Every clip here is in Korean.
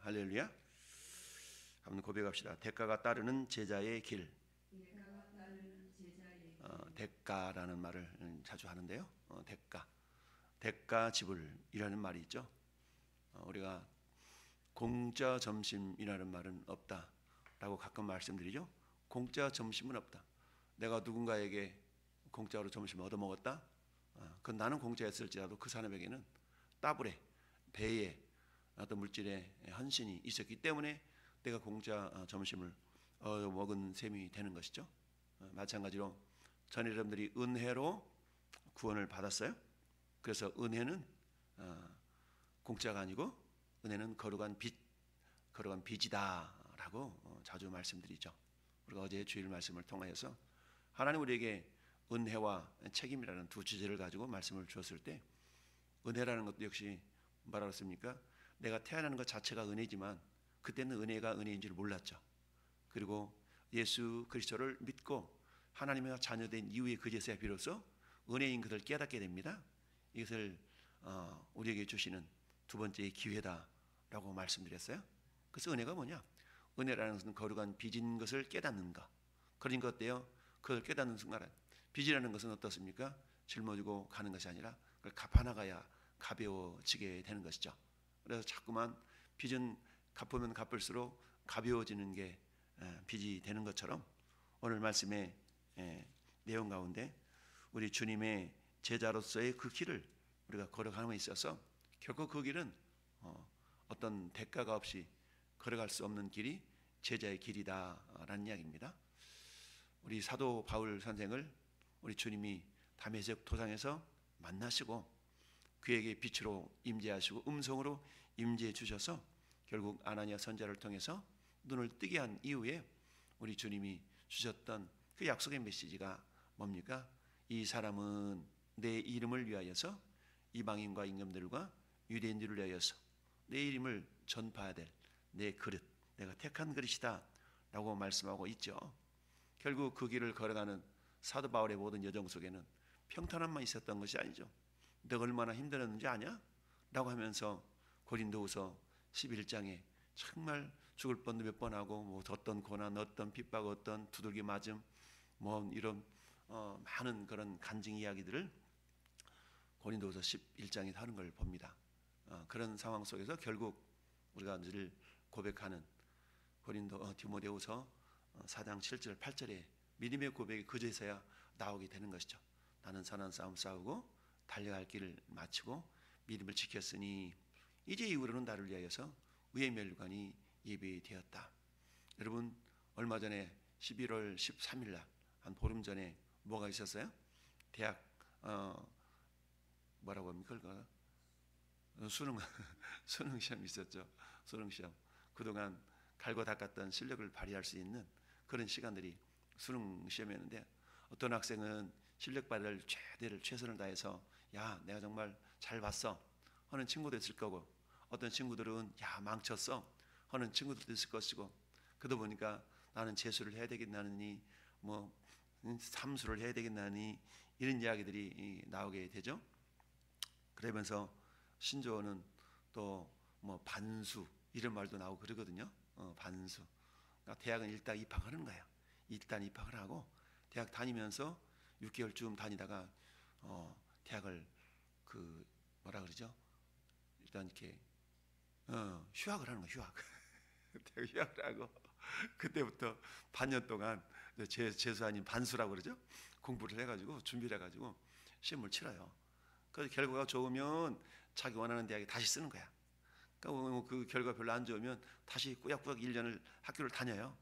할렐루야. 한번 고백합시다. 대가가 따르는 제자의 길. 대가라는 말을 자주 하는데요. 대가 지불이라는 말이 있죠. 우리가 공짜 점심이라는 말은 없다라고 가끔 말씀드리죠. 공짜 점심은 없다. 내가 누군가에게 공짜로 점심을 얻어먹었다. 그건 나는 공짜였을지라도 그 사람에게는 따블에 배에 어떤 물질의 헌신이 있었기 때문에 내가 공짜 점심을 얻어먹은 셈이 되는 것이죠. 마찬가지로 전 여러분들이 은혜로 구원을 받았어요. 그래서 은혜는 공짜가 아니고 은혜는 거룩한 빚이다라고 자주 말씀드리죠. 우리가 어제 주일 말씀을 통하여서 하나님 우리에게 은혜와 책임이라는 두 주제를 가지고 말씀을 주었을 때, 은혜라는 것도 역시 뭐라고 했습니까? 내가 태어나는 것 자체가 은혜지만 그때는 은혜가 은혜인 줄 몰랐죠. 그리고 예수 그리스도를 믿고 하나님의 자녀된 이후에 그제서야 비로소 은혜인 것을 깨닫게 됩니다. 이것을 우리에게 주시는 두 번째의 기회다라고 말씀드렸어요. 그래서 은혜가 뭐냐? 은혜라는 것은 거룩한 빚인 것을 깨닫는 것. 그런 것 때요. 그걸 깨닫는 순간 빚이라는 것은 어떻습니까? 짊어지고 가는 것이 아니라 그걸 갚아나가야 가벼워지게 되는 것이죠. 그래서 자꾸만 빚은 갚으면 갚을수록 가벼워지는 게 빚이 되는 것처럼 오늘 말씀의 내용 가운데 우리 주님의 제자로서의 그 길을 우리가 걸어감에 있어서 결국 그 길은 어떤 대가가 없이 걸어갈 수 없는 길이 제자의 길이다라는 이야기입니다. 우리 사도 바울 선생을 우리 주님이 다메섹 도상에서 만나시고 그에게 빛으로 임재하시고 음성으로 임재해 주셔서 결국 아나니아 선지자를 통해서 눈을 뜨게 한 이후에 우리 주님이 주셨던 그 약속의 메시지가 뭡니까? 이 사람은 내 이름을 위하여서 이방인과 임금들과 유대인들을 위하여서 내 이름을 전파해야 될 내 그릇, 내가 택한 그릇이다 라고 말씀하고 있죠. 결국 그 길을 걸어가는 사도 바울의 모든 여정 속에는 평탄함만 있었던 것이 아니죠. 내가 얼마나 힘들었는지 아냐? 라고 하면서 고린도후서 11장에 정말 죽을 뻔도 몇 번 하고 뭐 어떤 고난, 어떤 핍박, 어떤 두들겨 맞음, 뭐 이런 많은 그런 간증 이야기들을 고린도후서 11장에 하는 걸 봅니다. 그런 상황 속에서 결국 우리가 늘 고백하는 디모데후서 4장 7절 8절에 믿음의 고백이 그제서야 나오게 되는 것이죠. 나는 선한 싸움 싸우고 달려갈 길을 마치고 믿음을 지켰으니 이제 이후로는 나를 위하여서 의의 멸관이 예비되었다. 여러분 얼마 전에 11월 13일 날 한 보름 전에 뭐가 있었어요? 대학 뭐라고 합니까? 수능 시험 있었죠. 수능 시험. 그동안 갈고 닦았던 실력을 발휘할 수 있는 그런 시간들이 수능 시험이었는데 어떤 학생은 실력 발휘를 최선을 다해서 야 내가 정말 잘 봤어 하는 친구도 있을 거고 어떤 친구들은 야 망쳤어 하는 친구들도 있을 것이고 그러다 보니까 나는 재수를 해야 되겠나니 뭐 삼수를 해야 되겠나니 이런 이야기들이 나오게 되죠. 그러면서 신조어는 또 뭐 반수 이런 말도 나오고 그러거든요. 반수. 그러니까 대학은 일단 입학하는 거야. 일단 입학을 하고 대학 다니면서 6개월쯤 다니다가 대학을 그 뭐라 그러죠? 일단 이렇게 휴학을 하는 거야. 휴학. 대학 휴학을 하고 그때부터 반년 동안 재수 아닌 반수라고 그러죠. 공부를 해가지고 준비를 해가지고 시험을 치러요. 그래서 결과가 좋으면 자기 원하는 대학에 다시 쓰는 거야. 그러니까 그 결과 별로 안 좋으면 다시 꾸역꾸역 1년을 학교를 다녀요.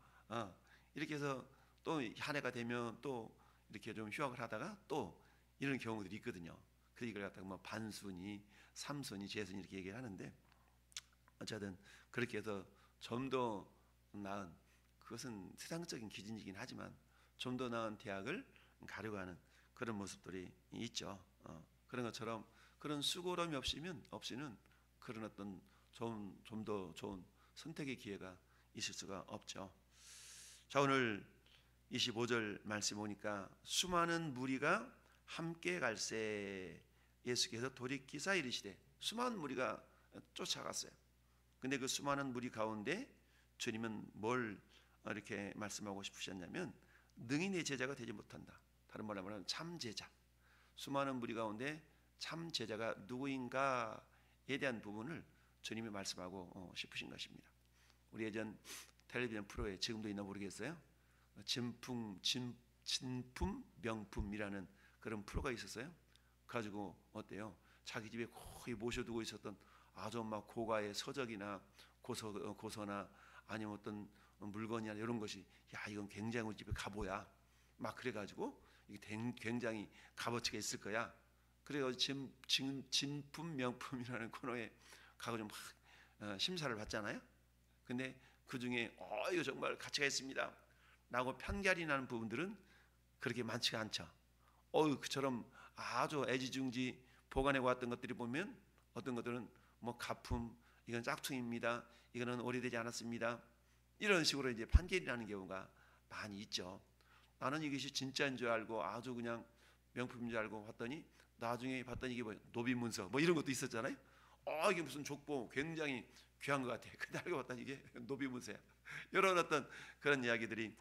이렇게 해서 또 한 해가 되면 또 이렇게 좀 휴학을 하다가 또 이런 경우들이 있거든요. 그 이걸 갖다가 뭐 반순위, 삼순위, 재순위 이렇게 얘기를 하는데 어쨌든 그렇게 해서 좀 더 나은 그것은 세상적인 기준이긴 하지만 좀 더 나은 대학을 가려고 하는 그런 모습들이 있죠. 그런 것처럼 그런 수고로움이 없이는 그런 어떤 좀 더 좋은 선택의 기회가 있을 수가 없죠. 자 오늘 25절 말씀 보니까 수많은 무리가 함께 갈새 예수께서 돌이키사 이르시되 수많은 무리가 쫓아갔어요. 근데 그 수많은 무리 가운데 주님은 뭘 이렇게 말씀하고 싶으셨냐면 능히 내 제자가 되지 못한다. 다른 말로 말하면 참 제자. 수많은 무리 가운데 참 제자가 누구인가에 대한 부분을 주님이 말씀하고 싶으신 것입니다. 우리 예전 텔레비전 프로에 지금도 있나 모르겠어요. 진품 명품이라는 그런 프로가 있었어요. 가지고 어때요? 자기 집에 거의 모셔두고 있었던 아주 막 고가의 서적이나 고서나 아니면 어떤 물건이나 이런 것이 야 이건 굉장히 우리 집에 갑오야. 막 그래가지고 이게 굉장히 값어치가 있을 거야. 그래가지고 진품 명품이라는 코너에 가고 좀 막 심사를 받잖아요. 근데 그 중에 이거 정말 가치가 있습니다 라고 편견이 나는 부분들은 그렇게 많지가 않죠. 그처럼 아주 애지중지 보관해 왔던 것들이 보면 어떤 것들은 뭐 가품, 이건 짝퉁입니다, 이거는 오래되지 않았습니다, 이런 식으로 이제 판결이 나는 경우가 많이 있죠. 나는 이것이 진짜인 줄 알고 아주 그냥 명품인 줄 알고 봤더니 나중에 봤더니 이게 뭐 노비문서 뭐 이런 것도 있었잖아요. 이게 무슨 족보 굉장히 귀한 것 같아. 근데 알고 봤더니 이게 노비문서야. 이런 어떤 그런 이야기들이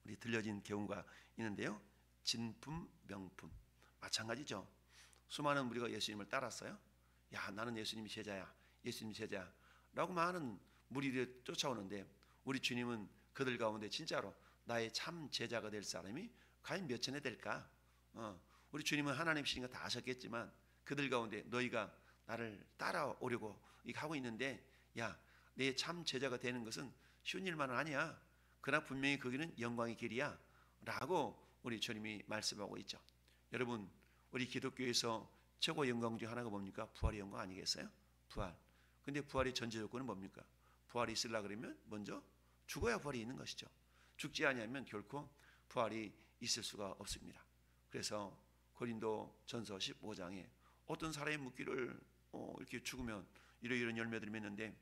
우리 들려진 경우가 있는데요. 진품 명품 마찬가지죠. 수많은 무리가 예수님을 따랐어요. 야 나는 예수님이 제자야, 예수님 제자야 라고 많은 무리들이 쫓아오는데 우리 주님은 그들 가운데 진짜로 나의 참 제자가 될 사람이 과연 몇 천에 될까? 우리 주님은 하나님이시니까 다 아셨겠지만 그들 가운데 너희가 나를 따라오려고 하고 있는데 야 내 참 제자가 되는 것은 쉬운 일만은 아니야. 그러나 분명히 거기는 영광의 길이야 라고 우리 주님이 말씀하고 있죠. 여러분 우리 기독교에서 최고 영광 중 하나가 뭡니까? 부활의 영광 아니겠어요? 부활. 근데 부활의 전제 조건은 뭡니까? 부활이 있으려고 그러면 먼저 죽어야 부활이 있는 것이죠. 죽지 아니하면 결코 부활이 있을 수가 없습니다. 그래서 고린도 전서 15장에 어떤 사람이 묻기를 이렇게 죽으면 이런 열매들을 맺는데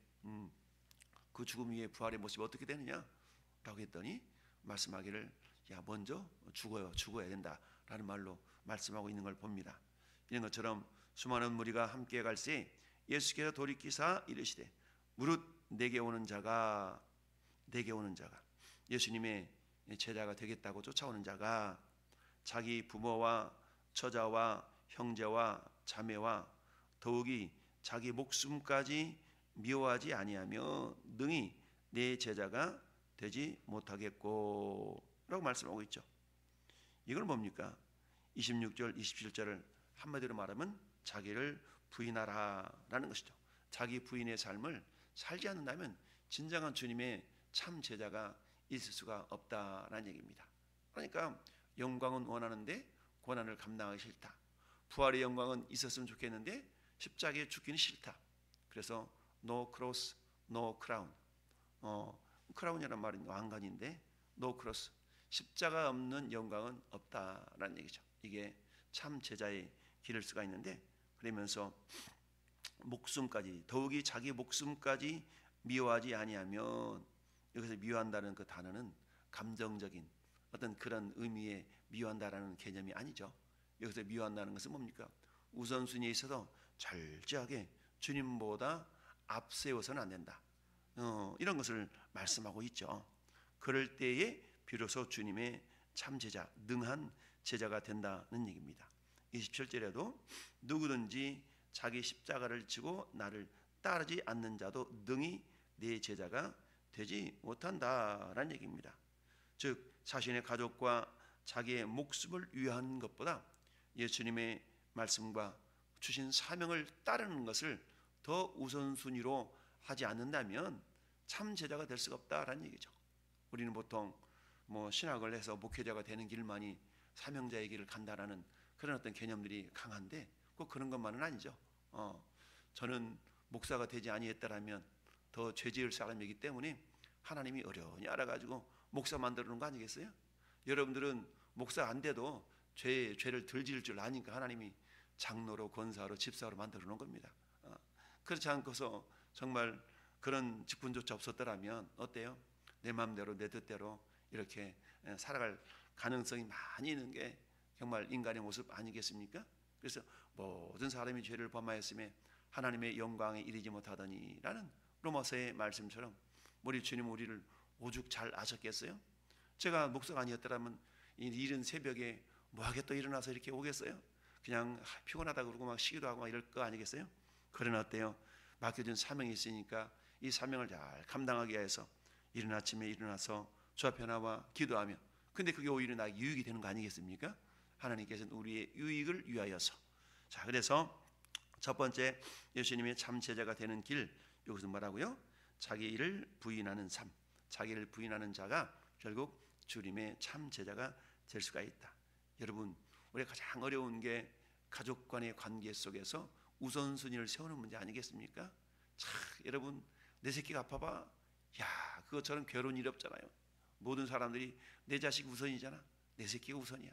그 죽음 위에 부활의 모습이 어떻게 되느냐? 라고 했더니 말씀하기를 야 먼저 죽어야 된다라는 말로 말씀하고 있는 걸 봅니다. 이런 것처럼 수많은 무리가 함께 갈새 예수께서 돌이키사 이르시되 무릇 내게 오는 자가 예수님의 제자가 되겠다고 쫓아오는 자가 자기 부모와 처자와 형제와 자매와 더욱이 자기 목숨까지 미워하지 아니하며 능히 내 제자가 되지 못하겠고 라고 말씀하고 있죠. 이건 뭡니까? 26절 27절을 한마디로 말하면 자기를 부인하라 라는 것이죠. 자기 부인의 삶을 살지 않는다면 진정한 주님의 참 제자가 있을 수가 없다라는 얘기입니다. 그러니까 영광은 원하는데 고난을 감당하기 싫다. 부활의 영광은 있었으면 좋겠는데 십자가에 죽기는 싫다. 그래서 no cross, no crown. 크라운이라는 말은 왕관인데 no cross. 십자가 없는 영광은 없다라는 얘기죠. 이게 참 제자의 길일 수가 있는데 그러면서 목숨까지 더욱이 자기 목숨까지 미워하지 아니하면 여기서 미워한다는 그 단어는 감정적인 어떤 그런 의미의 미워한다라는 개념이 아니죠. 여기서 미워한다는 것은 뭡니까? 우선순위에 있어서 철저하게 주님보다 앞세워서는 안 된다. 이런 것을 말씀하고 있죠. 그럴 때에 비로소 주님의 참 제자, 능한 제자가 된다는 얘기입니다. 27절에도 누구든지 자기 십자가를 지고 나를 따르지 않는 자도 능히 내 제자가 되지 못한다라는 얘기입니다. 즉 자신의 가족과 자기의 목숨을 위한 것보다 예수님의 말씀과 주신 사명을 따르는 것을 더 우선순위로 하지 않는다면 참 제자가 될 수가 없다라는 얘기죠. 우리는 보통 신학을 해서 목회자가 되는 길만이 사명자의 길을 간다라는 그런 어떤 개념들이 강한데 꼭 그런 것만은 아니죠. 저는 목사가 되지 아니했다라면 더 죄지을 사람이기 때문에 하나님이 어려운히 알아가지고 목사 만들어 놓은 거 아니겠어요? 여러분들은 목사 안 돼도 죄를 덜 지을 줄 아니까 하나님이 장로로 권사로 집사로 만들어 놓은 겁니다. 그렇지 않고서 정말 그런 직분조차 없었더라면 어때요? 내 마음대로 내 뜻대로 이렇게 살아갈 가능성이 많이 있는 게 정말 인간의 모습 아니겠습니까? 그래서 모든 사람이 죄를 범하였음에 하나님의 영광에 이르지 못하더니라는 로마서의 말씀처럼 우리 주님 우리를 오죽 잘 아셨겠어요? 제가 목사가 아니었더라면 이 이른 새벽에 뭐하게 또 일어나서 이렇게 오겠어요? 그냥 피곤하다 그러고 막 쉬기도 하고 막 이럴 거 아니겠어요? 그러나 어때요? 맡겨준 사명이 있으니까 이 사명을 잘 감당하기 위해서 이른 아침에 일어나서 주 앞에 나와 기도하며, 근데 그게 오히려 나에게 유익이 되는 거 아니겠습니까? 하나님께서는 우리의 유익을 위하여서. 자, 그래서 첫 번째 예수님의 참 제자가 되는 길, 여기서 뭐라고요? 자기를 부인하는 삶. 자기를 부인하는 자가 결국 주님의 참 제자가 될 수가 있다. 여러분, 우리가 가장 어려운 게 가족 간의 관계 속에서 우선순위를 세우는 문제 아니겠습니까? 자, 여러분, 내 새끼가 아파봐. 야, 그것처럼 괴로운 일이 없잖아요. 모든 사람들이 내 자식 우선이잖아. 내 새끼가 우선이야.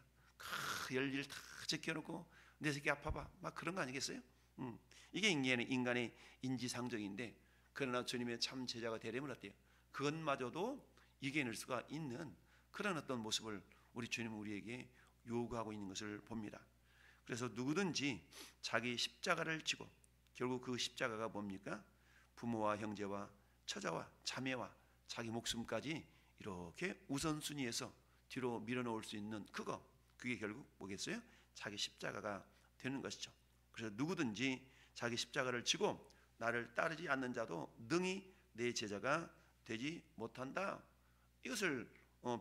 열일 다 제껴놓고 내 새끼 아파봐. 막 그런 거 아니겠어요? 이게 인간의 인지상정인데, 그러나 주님의 참 제자가 되려면 어때요? 그것마저도 이겨낼 수가 있는 그런 어떤 모습을 우리 주님은 우리에게 요구하고 있는 것을 봅니다. 그래서 누구든지 자기 십자가를 지고, 결국 그 십자가가 뭡니까? 부모와 형제와 처자와 자매와 자기 목숨까지 이렇게 우선순위에서 뒤로 밀어놓을 수 있는 그게 결국 뭐겠어요? 자기 십자가가 되는 것이죠. 그래서 누구든지 자기 십자가를 지고 나를 따르지 않는 자도 능히 내 제자가 되지 못한다. 이것을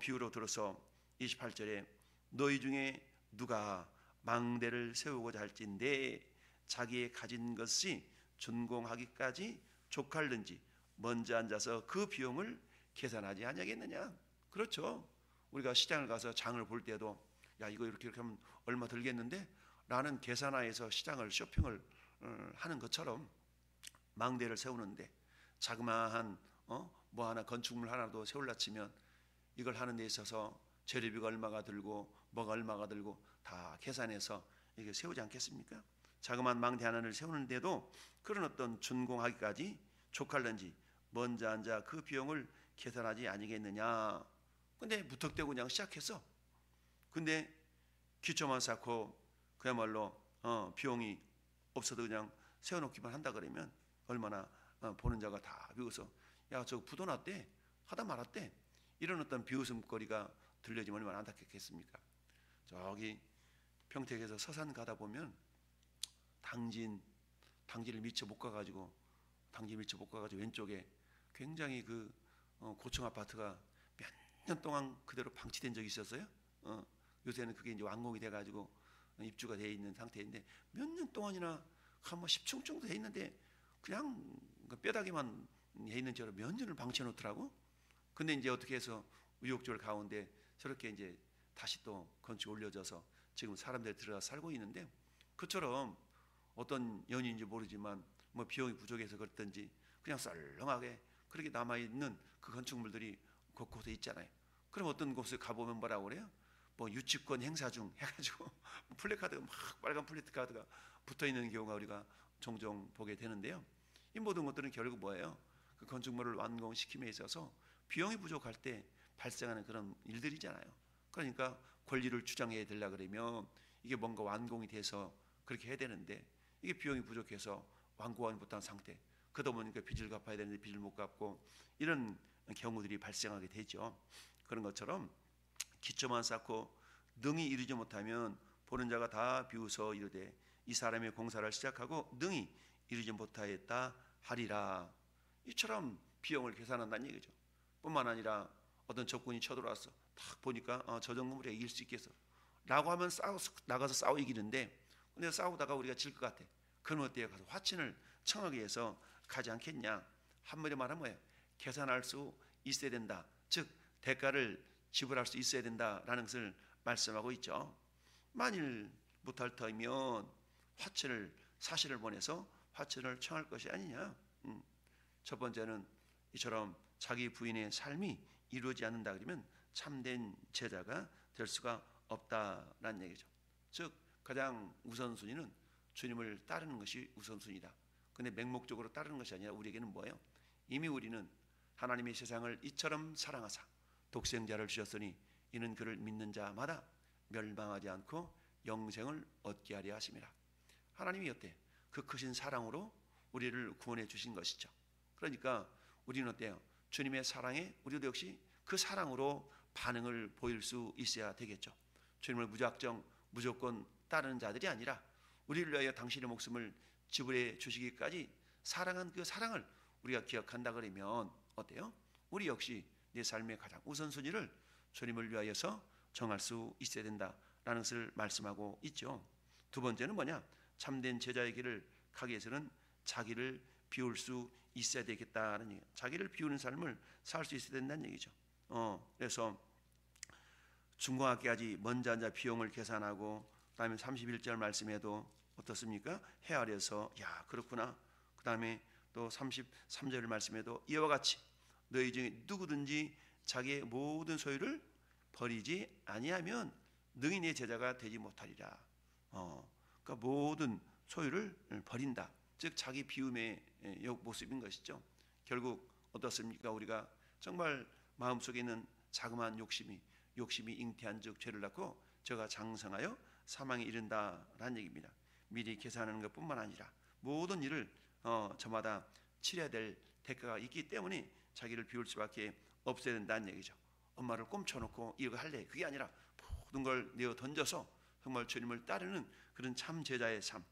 비유로 들어서 28절에 너희 중에 누가 망대를 세우고자 할진대 자기의 가진 것이 준공하기까지 족할는지 먼저 앉아서 그 비용을 계산하지 아니하겠느냐. 그렇죠. 우리가 시장을 가서 장을 볼 때도 야, 이거 이렇게 하면 얼마 들겠는데 라는 계산하에서 시장을 쇼핑을 하는 것처럼 망대를 세우는데 자그마한 뭐 하나 건축물 하나도 세울라 치면 이걸 하는 데 있어서 재료비가 얼마가 들고 뭐가 얼마가 들고 다 계산해서 이게 세우지 않겠습니까? 자그마한 망대 하나를 세우는데도 그런 어떤 준공하기까지 족할는지 먼저 앉아 그 비용을 계산하지 아니겠느냐. 근데 무턱대고 그냥 시작했어. 근데 기초만 쌓고 그야말로 비용이 없어도 그냥 세워놓기만 한다 그러면 얼마나 보는 자가 다 비웃어. 야, 저 부도 났대 하다 말았대. 이런 어떤 비웃음거리가 들려지면 얼마나 안타깝겠습니까? 저기 평택에서 서산 가다 보면 당진을 미처 못 가가지고 왼쪽에 굉장히 그 고층 아파트가 몇 년 동안 그대로 방치된 적이 있었어요. 요새는 그게 이제 완공이 돼가지고 입주가 돼 있는 상태인데 몇 년 동안이나 한 10층 정도 돼 있는데 그냥 뼈다귀만 해 있는 채로 몇 년을 방치해 놓더라고. 근데 이제 어떻게 해서 우욕절 가운데 저렇게 이제 다시 또 건축 올려져서 지금 사람들이 들어가 살고 있는데, 그처럼 어떤 연인인지 모르지만 뭐 비용이 부족해서 그렇든지 그냥 썰렁하게 그렇게 남아있는 그 건축물들이 곳곳에 있잖아요. 그럼 어떤 곳에 가보면 뭐라고 그래요? 뭐 유치권 행사 중 해가지고 플래카드가 막 빨간 플래카드가 붙어있는 경우가 우리가 종종 보게 되는데요. 이 모든 것들은 결국 뭐예요? 그 건축물을 완공시킴에 있어서 비용이 부족할 때 발생하는 그런 일들이잖아요. 그러니까 권리를 주장해야 되려 그러면 이게 뭔가 완공이 돼서 그렇게 해야 되는데 이게 비용이 부족해서 완공하지 못한 상태, 그러다 보니까 빚을 갚아야 되는데 빚을 못 갚고 이런 경우들이 발생하게 되죠. 그런 것처럼 기초만 쌓고 능히 이루지 못하면 보는 자가 다 비웃어 이르되 이 사람의 공사를 시작하고 능히 이루지 못하였다 하리라. 이처럼 비용을 계산한다는 얘기죠. 뿐만 아니라 어떤 적군이 쳐들어왔어. 딱 보니까 저 정도면 이길 수 있겠어 라고 하면 나가서 싸워 이기는데, 근데 싸우다가 우리가 질 것 같아. 그럼 어때요? 가서 화친을 청하기 위해서 가지 않겠냐. 한마디 말하면 뭐예요? 계산할 수 있어야 된다. 즉 대가를 지불할 수 있어야 된다라는 것을 말씀하고 있죠. 만일 못할 터이면 사실을 보내서 화친을 청할 것이 아니냐. 첫 번째는 이처럼 자기 부인의 삶이 이루어지지 않는다 그러면 참된 제자가 될 수가 없다라는 얘기죠. 즉 가장 우선순위는 주님을 따르는 것이 우선순위다. 근데 맹목적으로 따르는 것이 아니라 우리에게는 뭐예요? 이미 우리는 하나님의 세상을 이처럼 사랑하사 독생자를 주셨으니 이는 그를 믿는 자마다 멸망하지 않고 영생을 얻게 하려 하심이라. 하나님이 어때? 그 크신 사랑으로 우리를 구원해 주신 것이죠. 그러니까 우리는 어때요? 주님의 사랑에 우리도 역시 그 사랑으로 반응을 보일 수 있어야 되겠죠. 주님을 무조건 따르는 자들이 아니라 우리를 위하여 당신의 목숨을 지불해 주시기까지 사랑한 그 사랑을 우리가 기억한다 그러면 어때요? 우리 역시 내 삶의 가장 우선순위를 주님을 위하여서 정할 수 있어야 된다라는 것을 말씀하고 있죠. 두 번째는 뭐냐? 참된 제자의 길을 가기 위해서는 자기를 비울 수 있어야 되겠다는 얘기예요. 자기를 비우는 삶을 살 수 있어야 된다는 얘기죠. 그래서 중고학기까지 먼저 앉아 비용을 계산하고 그다음에 31절 말씀에도 어떻습니까? 헤아려서 야 그렇구나. 그다음에 또 33절 말씀에도 이와 같이 너희 중에 누구든지 자기의 모든 소유를 버리지 아니하면 능히 내 제자가 되지 못하리라. 그러니까 모든 소유를 버린다. 즉 자기 비움의 모습인 것이죠. 결국 어떻습니까? 우리가 정말 마음속에 있는 자그마한 욕심이 잉태한즉 죄를 낳고 저가 장성하여 사망에 이른다라는 얘기입니다. 미리 계산하는 것뿐만 아니라 모든 일을 저마다 치러야 될 대가가 있기 때문에 자기를 비울 수밖에 없어야 된다는 얘기죠. 엄마를 꼼쳐놓고 이거 할래 그게 아니라 모든 걸 내어 던져서 정말 주님을 따르는 그런 참 제자의 삶,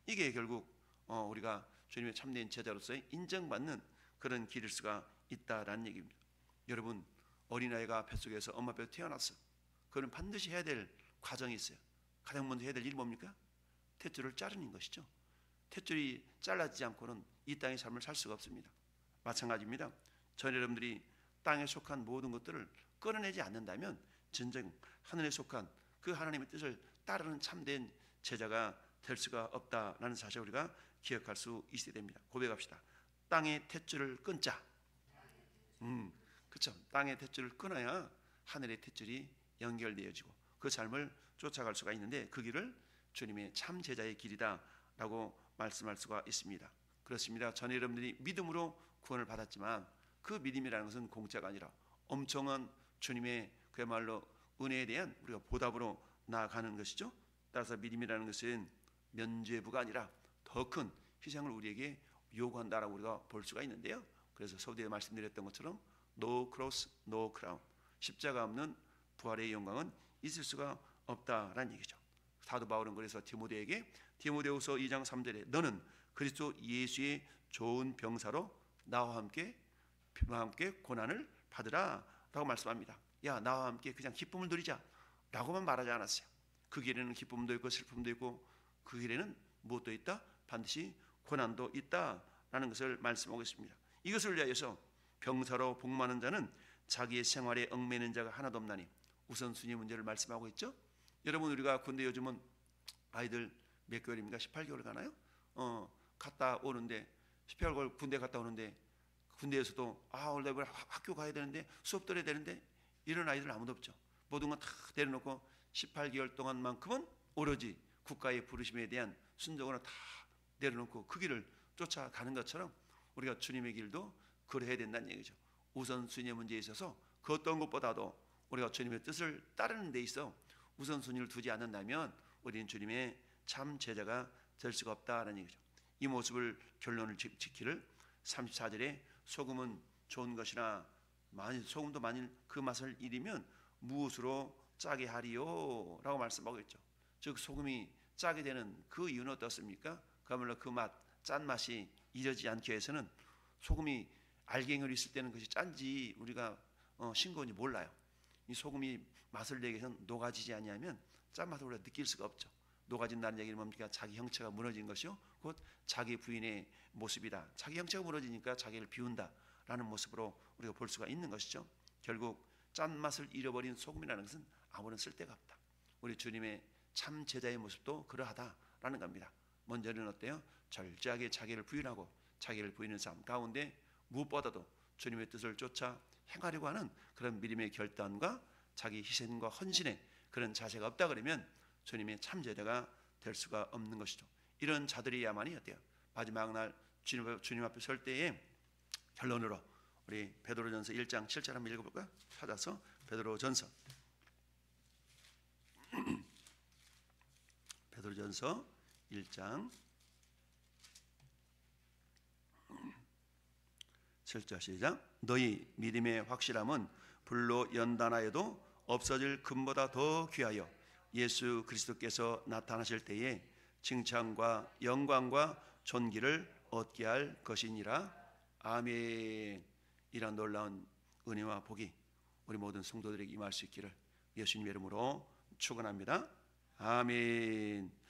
이게 결국 우리가 주님의 참된 제자로서의 인정받는 그런 길일 수가 있다라는 얘기입니다. 여러분, 어린아이가 뱃속에서 엄마 뱃에 태어났어. 그는 반드시 해야 될 과정이 있어요. 가장 먼저 해야 될 일이 뭡니까? 탯줄을 자르는 것이죠. 탯줄이 잘라지지 않고는 이 땅의 삶을 살 수가 없습니다. 마찬가지입니다. 저 여러분들이 땅에 속한 모든 것들을 끊어내지 않는다면 진정 하늘에 속한 그 하나님의 뜻을 따르는 참된 제자가 될 수가 없다라는 사실을 우리가 기억할 수 있어야 됩니다. 고백합시다. 땅의 탯줄을 끊자. 그렇죠. 땅의 탯줄을 끊어야 하늘의 탯줄이 연결되어지고 그 삶을 쫓아갈 수가 있는데 그 길을 주님의 참 제자의 길이다라고 말씀할 수가 있습니다. 그렇습니다. 전 여러분들이 믿음으로 구원을 받았지만 그 믿음이라는 것은 공짜가 아니라 엄청난 주님의 그야말로 은혜에 대한 우리가 보답으로 나아가는 것이죠. 따라서 믿음이라는 것은 면죄부가 아니라 더 큰 희생을 우리에게 요구한다라고 우리가 볼 수가 있는데요. 그래서 서두에 말씀드렸던 것처럼 No cross, no crown. 십자가 없는 부활의 영광은 있을 수가 없다라는 얘기죠. 사도 바울은 그래서 디모데에게 디모데후서 2장 3절에 너는 그리스도 예수의 좋은 병사로 나와 함께 고난을 받으라라고 말씀합니다. 야 나와 함께 그냥 기쁨을 누리자 라고만 말하지 않았어요. 그 길에는 기쁨도 있고 슬픔도 있고 그 길에는 무엇도 있다? 반드시 고난도 있다라는 것을 말씀하고 있습니다. 이것을 위하여서 병사로 복 많은 자는 자기의 생활에 얽매이는 자가 하나도 없나니 우선순위 문제를 말씀하고 있죠. 여러분 우리가 군대 요즘은 아이들 몇 개월입니까? 18개월 가나요? 갔다 오는데 18개월 군대 갔다 오는데 군대에서도 오늘 내일 학교 가야 되는데 수업 들어야 되는데 이런 아이들은 아무도 없죠. 모든 건 다 내려놓고 18개월 동안만큼은 오로지 국가의 부르심에 대한 순종으로 다 내려놓고 그 길을 쫓아가는 것처럼 우리가 주님의 길도 그래야 된다는 얘기죠. 우선순위의 문제에 있어서 그 어떤 것보다도 우리가 주님의 뜻을 따르는 데 있어 우선순위를 두지 않는다면 우리는 주님의 참 제자가 될 수가 없다는 얘기죠. 이 모습을 결론을 지키를 34절에 소금은 좋은 것이나 소금도 만일 그 맛을 잃으면 무엇으로 짜게 하리요? 라고 말씀하고 있죠. 즉 소금이 짜게 되는 그 이유는 어떻습니까? 그야말로 그 맛, 짠맛이 이러지 않기 위해서는 소금이 알갱이로 있을 때는 그것이 짠지 우리가 싱거운지 몰라요. 이 소금이 맛을 내기 위해서는 녹아지지 아니하면 짠맛을 우리가 느낄 수가 없죠. 녹아진다는 얘기는 뭡니까? 자기 형체가 무너진 것이요 곧 자기 부인의 모습이다. 자기 형체가 무너지니까 자기를 비운다라는 모습으로 우리가 볼 수가 있는 것이죠. 결국 짠맛을 잃어버린 소금이라는 것은 아무런 쓸데가 없다. 우리 주님의 참 제자의 모습도 그러하다라는 겁니다. 먼저는 어때요? 절제하게 자기를 부인하고 자기를 부인하는 삶 가운데 무엇보다도 주님의 뜻을 쫓아 행하려고 하는 그런 믿음의 결단과 자기 희생과 헌신의 그런 자세가 없다 그러면 주님의 참 제자가 될 수가 없는 것이죠. 이런 자들이야만이 어때요? 마지막 날 주님 앞에 설 때에 결론으로 우리 베드로전서 1장 7절 한번 읽어볼까요? 찾아서 베드로전서 베드로전서 1장 7절 시작. 너희 믿음의 확실함은 불로 연단하여도 없어질 금보다 더 귀하여 예수 그리스도께서 나타나실 때에 칭찬과 영광과 존귀를 얻게 할 것이니라. 아멘. 이런 놀라운 은혜와 복이 우리 모든 성도들에게 임할 수 있기를 예수님의 이름으로 축원합니다. 아멘.